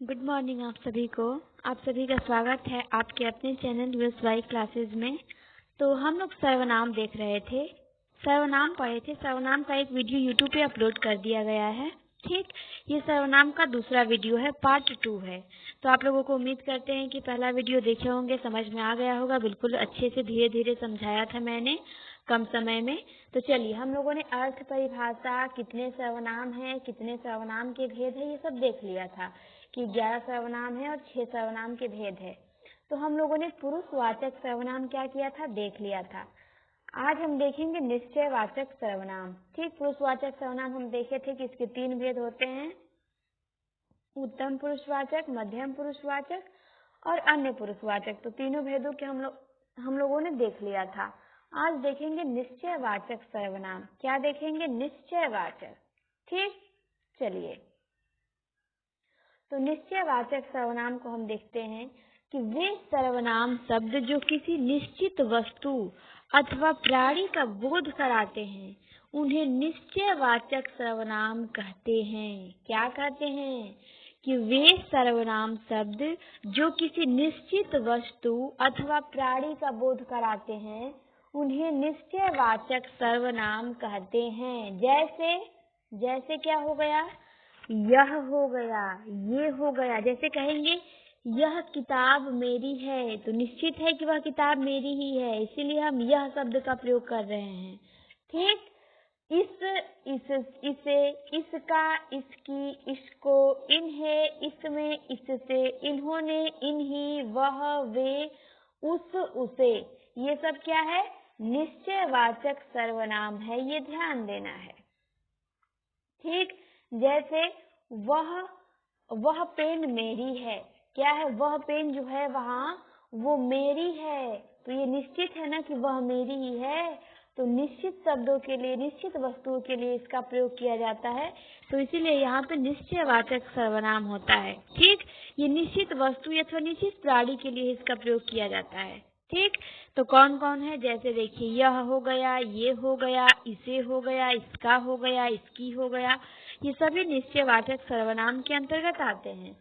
Good morning आप सभी को। आप सभी का स्वागत है आपके अपने चैनल यूएसवाई क्लासेस में। तो हम लोग सर्वनाम देख रहे थे, सर्वनाम पढ़े थे। सर्वनाम का एक वीडियो यूट्यूब पे अपलोड कर दिया गया है। ठीक, ये सर्वनाम का दूसरा वीडियो है, पार्ट 2 है। तो आप लोगों को उम्मीद करते हैं कि पहला वीडियो देखे होंगे, समझ में आ गया होगा। बिल्कुल अच्छे से धीरे धीरे समझाया था मैंने कम समय में। तो चलिए, हम लोगों ने अर्थ, परिभाषा, कितने सर्वनाम हैं, कितने सर्वनाम के भेद है, ये सब देख लिया था कि 11 सर्वनाम है और 6 सर्वनाम के भेद है। तो हम लोगों ने पुरुषवाचक सर्वनाम क्या किया था, देख लिया था। आज हम देखेंगे निश्चयवाचक सर्वनाम। ठीक, पुरुषवाचक सर्वनाम हम देखे थे कि इसके 3 भेद होते हैं, उत्तम पुरुषवाचक, मध्यम पुरुषवाचक और अन्य पुरुषवाचक। तो तीनों भेदों के हम लोगों ने देख लिया था। आज देखेंगे निश्चयवाचक सर्वनाम। क्या देखेंगे? निश्चयवाचक। ठीक, चलिए। तो निश्चयवाचक सर्वनाम को हम देखते हैं कि वे सर्वनाम शब्द जो किसी निश्चित वस्तु अथवा प्राणी का बोध कराते हैं, उन्हें निश्चयवाचक सर्वनाम कहते हैं। क्या कहते हैं? कि वे सर्वनाम शब्द जो किसी निश्चित वस्तु अथवा प्राणी का बोध कराते हैं, उन्हें निश्चयवाचक सर्वनाम कहते हैं। जैसे क्या हो गया? यह हो गया, ये हो गया। जैसे कहेंगे यह किताब मेरी है, तो निश्चित है कि वह किताब मेरी ही है, इसीलिए हम यह शब्द का प्रयोग कर रहे हैं। ठीक, इसे, इसका, इसकी, इसको, इन्हें, इसमें, इससे, इन्होंने, इन्हीं, वह, वे, उसे, ये सब क्या है? निश्चयवाचक सर्वनाम है। ये ध्यान देना है। ठीक, जैसे वह पेन मेरी है। क्या है? वह पेन जो है वहाँ, वो मेरी है। तो ये निश्चित है ना कि वह मेरी ही है। तो निश्चित शब्दों के लिए, निश्चित वस्तुओं के लिए इसका प्रयोग किया जाता है। तो इसीलिए यहाँ पे निश्चयवाचक सर्वनाम होता है। ठीक, ये निश्चित वस्तु अथवा निश्चित प्राणी के लिए इसका प्रयोग किया जाता है। ठीक, तो कौन कौन है? जैसे देखिए, यह हो गया, ये हो गया, इसे हो गया, इसका हो गया, इसकी हो गया। ये सभी निश्चयवाचक सर्वनाम के अंतर्गत आते हैं।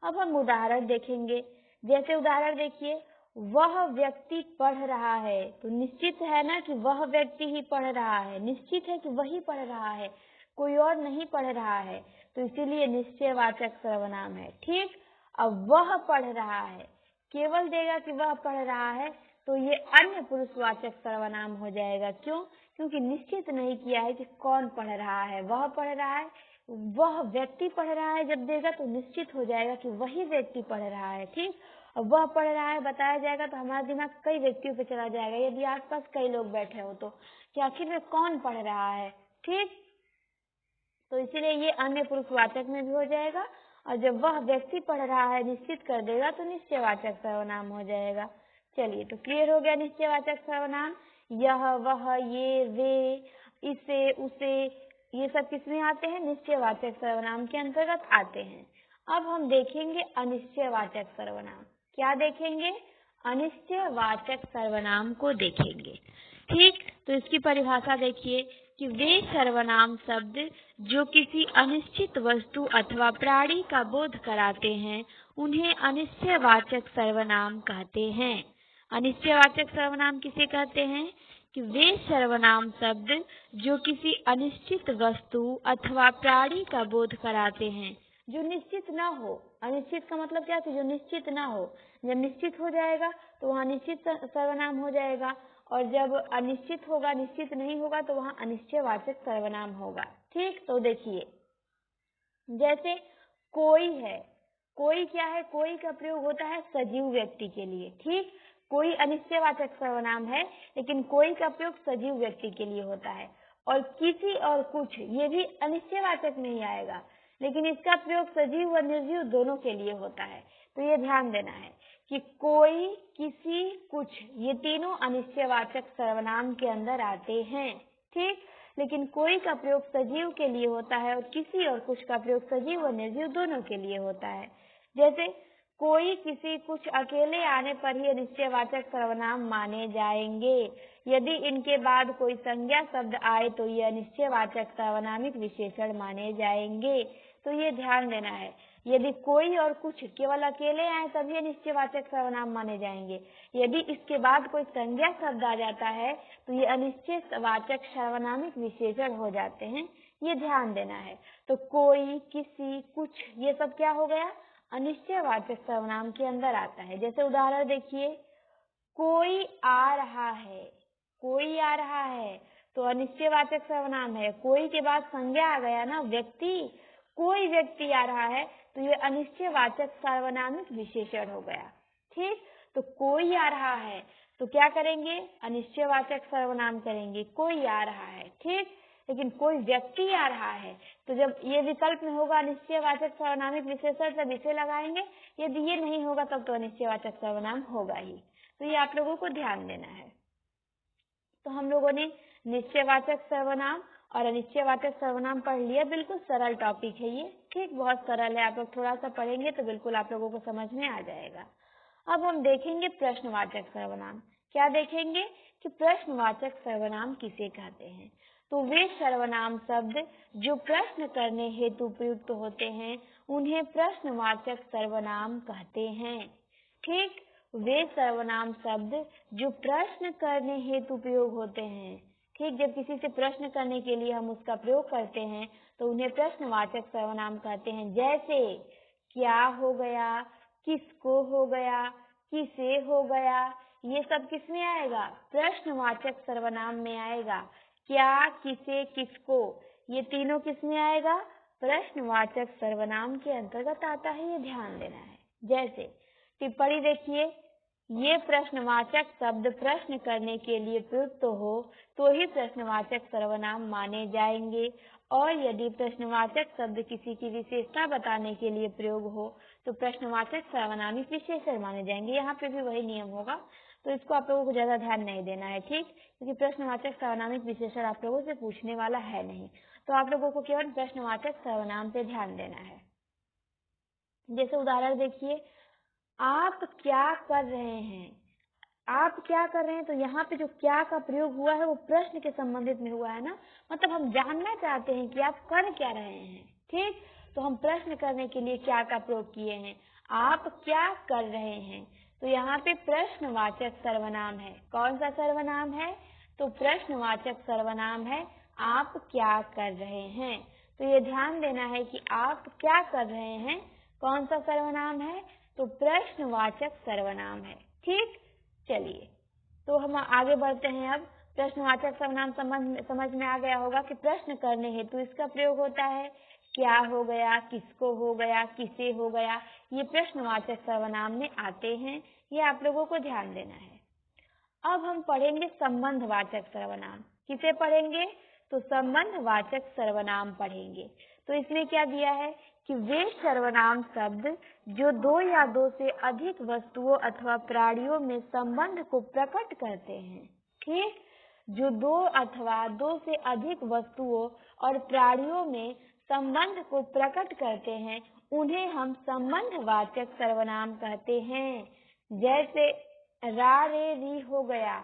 अब हम उदाहरण देखेंगे। जैसे उदाहरण देखिए, वह व्यक्ति पढ़ रहा है। तो निश्चित है ना कि वह व्यक्ति ही पढ़ रहा है, निश्चित है कि वही पढ़ रहा है, कोई और नहीं पढ़ रहा है। तो इसीलिए निश्चयवाचक सर्वनाम है। ठीक, अब वह पढ़ रहा है, केवल देगा कि वह पढ़ रहा है, तो ये अन्य पुरुषवाचक सर्वनाम हो जाएगा। क्यों? क्योंकि निश्चित नहीं किया है कि कौन पढ़ रहा है। वह पढ़ रहा है, वह व्यक्ति पढ़ रहा है, जब देगा तो निश्चित हो जाएगा कि वही व्यक्ति पढ़ रहा है। ठीक, और वह पढ़ रहा है बताया जाएगा तो हमारा दिमाग कई व्यक्तियों पे चला जाएगा, यदि आसपास कई लोग बैठे हो तो, कि आखिर में कौन पढ़ रहा है। ठीक, तो इसीलिए ये अन्य पुरुषवाचक में भी हो जाएगा, और जब वह व्यक्ति पढ़ रहा है निश्चित कर देगा तो निश्चयवाचक सर्वनाम हो जाएगा। चलिए, तो क्लियर हो गया निश्चयवाचक सर्वनाम। यह, वह, ये, वे, इसे, उसे, ये सब किसमें आते हैं? निश्चयवाचक सर्वनाम के अंतर्गत आते हैं। अब हम देखेंगे अनिश्चयवाचक सर्वनाम। क्या देखेंगे? अनिश्चयवाचक सर्वनाम को देखेंगे। ठीक, तो इसकी परिभाषा देखिए कि वे सर्वनाम शब्द जो किसी अनिश्चित वस्तु अथवा प्राणी का बोध कराते हैं, उन्हें अनिश्चयवाचक सर्वनाम कहते हैं। अनिश्चयवाचक सर्वनाम किसे कहते हैं? कि वे सर्वनाम शब्द जो किसी अनिश्चित वस्तु अथवा प्राणी का बोध कराते हैं, जो निश्चित न हो। अनिश्चित का मतलब क्या? कि जो निश्चित न हो। जब निश्चित हो जाएगा तो वहाँ निश्चित सर्वनाम हो जाएगा, और जब अनिश्चित होगा, निश्चित नहीं होगा, तो वहाँ अनिश्चयवाचक सर्वनाम होगा। ठीक, तो देखिए, जैसे कोई है, कोई क्या है? कोई का प्रयोग होता है सजीव व्यक्ति के लिए। ठीक, कोई अनिश्चयवाचक सर्वनाम है, लेकिन कोई का प्रयोग सजीव व्यक्ति के लिए होता है। और किसी और कुछ, ये भी अनिश्चयवाचक में ही आएगा, लेकिन इसका प्रयोग सजीव और निर्जीव दोनों के लिए होता है। तो ये ध्यान देना है कि कोई, किसी, कुछ, ये तीनों अनिश्चयवाचक सर्वनाम के अंदर आते हैं। ठीक, लेकिन कोई का प्रयोग सजीव के लिए होता है और किसी और कुछ का प्रयोग सजीव और निर्जीव दोनों के लिए होता है। जैसे कोई, किसी, कुछ अकेले आने पर ही अनिश्चयवाचक सर्वनाम माने जाएंगे। यदि इनके बाद कोई संज्ञा शब्द आए तो ये अनिश्चयवाचक सर्वनामिक विशेषण माने जाएंगे। तो ये ध्यान देना है, यदि कोई और कुछ केवल अकेले आए तभी अनिश्चयवाचक सर्वनाम माने जाएंगे। यदि इसके बाद कोई संज्ञा शब्द आ जाता है तो ये अनिश्चयवाचक सर्वनामिक विशेषण हो जाते हैं, ये ध्यान देना है। तो कोई, किसी, कुछ, ये सब क्या हो गया, अनिश्चयवाचक सर्वनाम के अंदर आता है। जैसे उदाहरण देखिए, कोई आ रहा है, कोई आ रहा है तो अनिश्चयवाचक सर्वनाम है। कोई के बाद संज्ञा आ गया ना, व्यक्ति, कोई व्यक्ति आ रहा है तो ये अनिश्चयवाचक सर्वनामिक विशेषण हो गया। ठीक, तो कोई आ रहा है तो क्या करेंगे, अनिश्चयवाचक सर्वनाम करेंगे, कोई आ रहा है। ठीक, लेकिन कोई व्यक्ति आ रहा है तो जब ये विकल्प में होगा अनिश्चयवाचक सर्वनामिक विशेषण तब इसे लगाएंगे, यदि ये नहीं होगा तब तो अनिश्चयवाचक सर्वनाम होगा ही। तो ये आप लोगों को ध्यान देना है। तो हम लोगों ने निश्चयवाचक सर्वनाम और अनिश्चयवाचक सर्वनाम पढ़ लिया। बिल्कुल सरल टॉपिक है ये, ठीक, बहुत सरल है। आप लोग थोड़ा सा पढ़ेंगे तो बिल्कुल आप लोगों को समझ में आ जाएगा। अब हम देखेंगे प्रश्नवाचक सर्वनाम। क्या देखेंगे कि प्रश्नवाचक सर्वनाम किसे कहते हैं। तो वे सर्वनाम शब्द जो प्रश्न करने हेतु प्रयुक्त होते हैं उन्हें प्रश्नवाचक सर्वनाम कहते हैं। ठीक, वे सर्वनाम शब्द जो प्रश्न करने हेतु प्रयोग होते हैं। ठीक, जब किसी से प्रश्न करने के लिए हम उसका प्रयोग करते हैं तो उन्हें प्रश्नवाचक सर्वनाम कहते हैं। जैसे क्या हो गया, किसको हो गया, किसे हो गया, ये सब किसमें आएगा, प्रश्नवाचक सर्वनाम में आएगा। क्या, किसे, किसको, ये तीनों किसमें आएगा, प्रश्नवाचक सर्वनाम के अंतर्गत आता है, ये ध्यान देना है। जैसे टिप्पणी देखिए, ये प्रश्नवाचक शब्द प्रश्न करने के लिए प्रयुक्त हो तो ही प्रश्नवाचक सर्वनाम माने जाएंगे, और यदि प्रश्नवाचक शब्द किसी की विशेषता बताने के लिए प्रयोग हो तो प्रश्नवाचक सर्वनामिक विशेषण माने जाएंगे। यहाँ पे भी वही नियम होगा, तो इसको आप लोगों को ज्यादा ध्यान नहीं देना है। ठीक, क्योंकि प्रश्नवाचक सर्वनामिक विशेषण आप लोगों से पूछने वाला है नहीं, तो आप लोगों को केवल प्रश्नवाचक सर्वनाम पे ध्यान देना है। जैसे उदाहरण देखिए, आप क्या कर रहे हैं, आप क्या कर रहे हैं, तो यहाँ पे जो क्या का प्रयोग हुआ है वो प्रश्न के संबंधित में हुआ है ना, मतलब हम जानना चाहते हैं कि आप कर क्या रहे हैं। ठीक, तो हम प्रश्न करने के लिए क्या का प्रयोग किए हैं, आप क्या कर रहे हैं, तो यहाँ पे प्रश्नवाचक सर्वनाम है। कौन सा सर्वनाम है, तो प्रश्नवाचक सर्वनाम है, आप क्या कर रहे हैं। तो ये ध्यान देना है कि आप क्या कर रहे हैं कौन सा सर्वनाम है, तो प्रश्नवाचक सर्वनाम है। ठीक, चलिए तो हम आगे बढ़ते हैं। अब प्रश्नवाचक सर्वनाम समझ में आ गया होगा कि प्रश्न करने हेतु इसका प्रयोग होता है। क्या हो गया, किसको हो गया, किसे हो गया, ये प्रश्नवाचक सर्वनाम में आते हैं, ये आप लोगों को ध्यान देना है। अब हम पढ़ेंगे संबंधवाचक सर्वनाम। किसे पढ़ेंगे, तो संबंधवाचक सर्वनाम पढ़ेंगे। तो इसमें क्या दिया है कि वे सर्वनाम शब्द जो दो या दो से अधिक वस्तुओं अथवा प्राणियों में संबंध को प्रकट करते हैं। ठीक, जो दो अथवा दो से अधिक वस्तुओं और प्राणियों में संबंध को प्रकट करते हैं उन्हें हम संबंधवाचक सर्वनाम कहते हैं। जैसे रा रे री हो गया,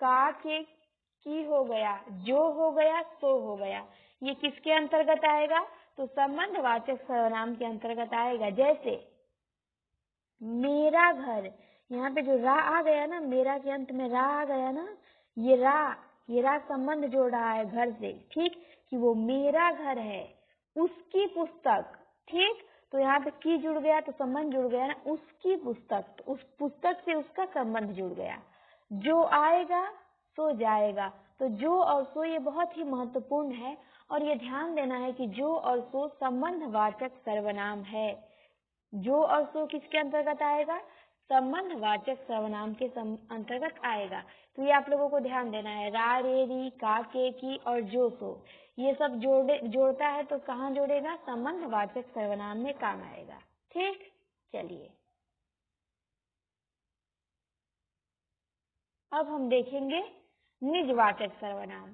का के की हो गया, जो हो गया सो हो गया, ये किसके अंतर्गत आएगा, तो संबंधवाचक सर्वनाम के अंतर्गत आएगा। जैसे मेरा घर, यहाँ पे जो रा आ गया ना, मेरा के अंत में रा आ गया ना, ये रा संबंध जोड़ रहा है घर से। ठीक, कि वो मेरा घर है, उसकी पुस्तक। ठीक, तो यहाँ पे की जुड़ गया तो संबंध जुड़ गया ना, उसकी पुस्तक, तो उस पुस्तक से उसका संबंध जुड़ गया। जो आएगा सो जाएगा, तो जो और सो ये बहुत ही महत्वपूर्ण है, और ये ध्यान देना है कि जो और सो संबंधवाचक सर्वनाम है। जो और सो किसके अंतर्गत आएगा, संबंधवाचक सर्वनाम के अंतर्गत आएगा। तो ये आप लोगों को ध्यान देना है। रा रे री का के की और जो सो ये सब जोड़ता है तो कहाँ जोड़ेगा, संबंधवाचक सर्वनाम में काम आएगा। ठीक, चलिए अब हम देखेंगे निजवाचक सर्वनाम।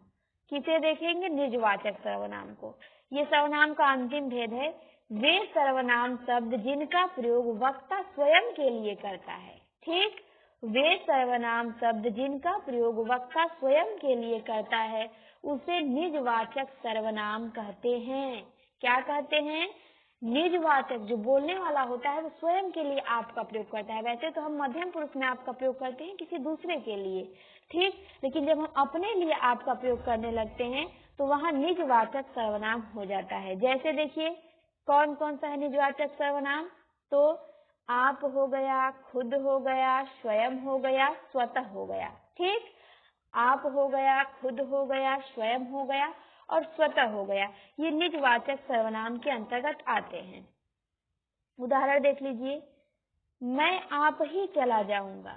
किसे देखेंगे, निजवाचक सर्वनाम को। ये सर्वनाम का अंतिम भेद है, वे सर्वनाम शब्द जिनका प्रयोग वक्ता स्वयं के लिए करता है। ठीक, वे सर्वनाम शब्द जिनका प्रयोग वक्ता स्वयं के लिए करता है उसे निजवाचक सर्वनाम कहते हैं। क्या कहते हैं? निजवाचक। जो बोलने वाला होता है वो स्वयं के लिए आप का प्रयोग करता है। वैसे तो हम मध्यम पुरुष में आप का प्रयोग करते हैं किसी दूसरे के लिए, ठीक, लेकिन जब हम अपने लिए आप का प्रयोग करने लगते हैं तो वहाँ निजवाचक सर्वनाम हो जाता है। जैसे देखिए कौन कौन सा है निजवाचक सर्वनाम? तो आप हो गया, खुद हो गया, स्वयं हो गया, स्वतः हो गया। ठीक, आप हो गया, खुद हो गया, स्वयं हो गया और स्वतः हो गया, ये निजवाचक सर्वनाम के अंतर्गत आते हैं। उदाहरण देख लीजिए, मैं आप ही चला जाऊंगा।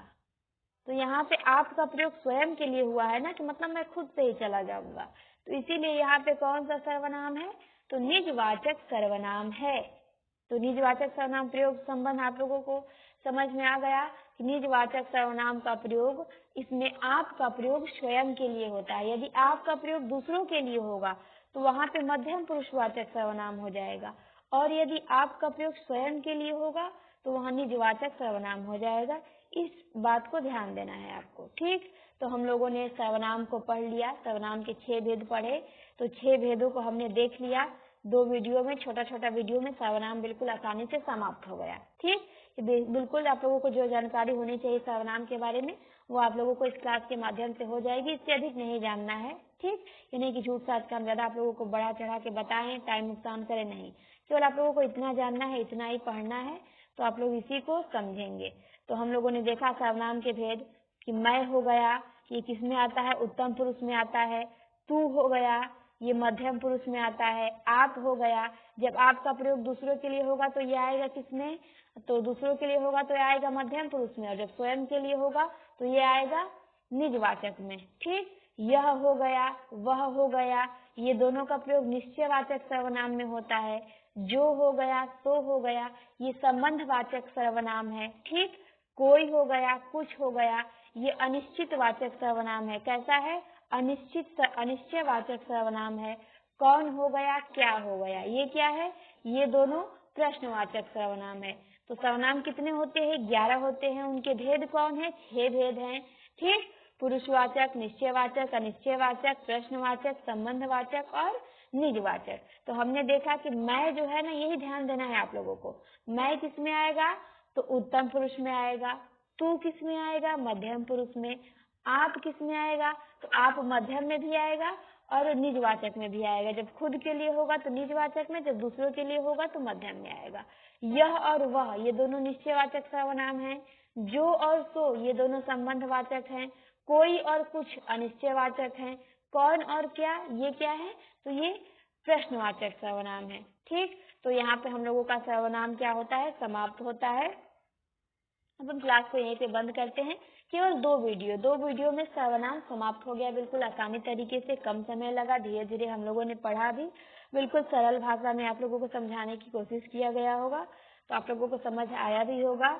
तो यहाँ पे आप का प्रयोग स्वयं के लिए हुआ है ना, कि मतलब मैं खुद से ही चला जाऊंगा, तो इसीलिए यहाँ पे कौन सा सर्वनाम है? तो निजवाचक सर्वनाम है। तो निजवाचक सर्वनाम प्रयोग संबंध आप लोगों को समझ में आ गया कि निजवाचक सर्वनाम का प्रयोग, इसमें आप का प्रयोग स्वयं के लिए होता है। यदि आप का प्रयोग दूसरों के लिए होगा तो वहां पे मध्यम पुरुषवाचक सर्वनाम हो जाएगा, और यदि आप का प्रयोग स्वयं के लिए होगा तो वहां निजवाचक सर्वनाम हो जाएगा। इस बात को ध्यान देना है आपको। ठीक, तो हम लोगों ने सर्वनाम को पढ़ लिया, सर्वनाम के 6 भेद पढ़े, तो 6 भेदों को हमने देख लिया। 2 वीडियो में, छोटा छोटा वीडियो में सर्वनाम बिल्कुल आसानी से समाप्त हो गया। ठीक, बिल्कुल आप लोगों को जो जानकारी होनी चाहिए सर्वनाम के बारे में वो आप लोगों को इस क्लास के माध्यम से हो जाएगी। इससे अधिक नहीं जानना है। ठीक, ये नहीं कि झूठ साच का हम ज्यादा आप लोगों को बढ़ा चढ़ा के बताएं, टाइम नुकसान करें, नहीं, केवल आप लोगों को इतना जानना है, इतना ही पढ़ना है, तो आप लोग इसी को समझेंगे। तो हम लोगों ने देखा सर्वनाम के भेद कि मैं हो गया, ये किस में आता है? उत्तम पुरुष में आता है। तू हो गया, ये मध्यम पुरुष में आता है। आप हो गया, जब आपका प्रयोग दूसरों के लिए होगा तो ये आएगा किसमें? तो दूसरों के लिए होगा तो ये आएगा मध्यम पुरुष में, और जब स्वयं के लिए होगा तो ये आएगा निजवाचक में। ठीक, यह हो गया, वह हो गया, ये दोनों का प्रयोग निश्चयवाचक सर्वनाम में होता है। जो हो गया, सो हो गया, ये संबंधवाचक सर्वनाम है। ठीक, कोई हो गया, कुछ हो गया, ये अनिश्चितवाचक सर्वनाम है। कैसा है? अनिश्चयवाचक सर्वनाम है। कौन हो गया, क्या हो गया, ये क्या है? ये दोनों प्रश्नवाचक सर्वनाम है। तो सर्वनाम कितने होते हैं? 11 होते हैं। उनके भेद कौन है? 6 भेद हैं। ठीक, पुरुषवाचक, निश्चयवाचक, अनिश्चयवाचक, प्रश्नवाचक, संबंधवाचक और निजवाचक। तो हमने देखा कि मैं जो है ना, यही ध्यान देना है आप लोगों को। मैं किस में आएगा? तो उत्तम पुरुष में आएगा। तू किस में आएगा? मध्यम पुरुष में। आप किस में आएगा? तो आप मध्यम में भी आएगा और निजवाचक में भी आएगा। जब खुद के लिए होगा तो निजवाचक में, जब दूसरों के लिए होगा तो मध्यम में आएगा। यह और वह, ये दोनों निश्चयवाचक सर्वनाम हैं। जो और सो, ये दोनों संबंधवाचक हैं। कोई और कुछ अनिश्चयवाचक हैं। कौन और क्या, ये क्या है? तो ये प्रश्नवाचक सर्वनाम है। ठीक, तो यहाँ पे हम लोगों का सर्वनाम क्या होता है? समाप्त होता है। अब हम क्लास को यहीं पे बंद करते हैं। केवल 2 वीडियो में सर्वनाम समाप्त हो गया, बिल्कुल आसानी तरीके से, कम समय लगा, धीरे धीरे हम लोगों ने पढ़ा भी, बिल्कुल सरल भाषा में आप लोगों को समझाने की कोशिश किया गया होगा, तो आप लोगों को समझ आया भी होगा।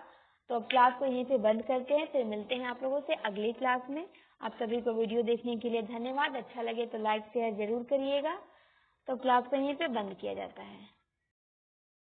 तो अब क्लास को यहीं पे बंद करते हैं, फिर मिलते हैं आप लोगों से अगली क्लास में। आप सभी को वीडियो देखने के लिए धन्यवाद। अच्छा लगे तो लाइक शेयर जरूर करिएगा। तो क्लास को यहीं पे बंद किया जाता है।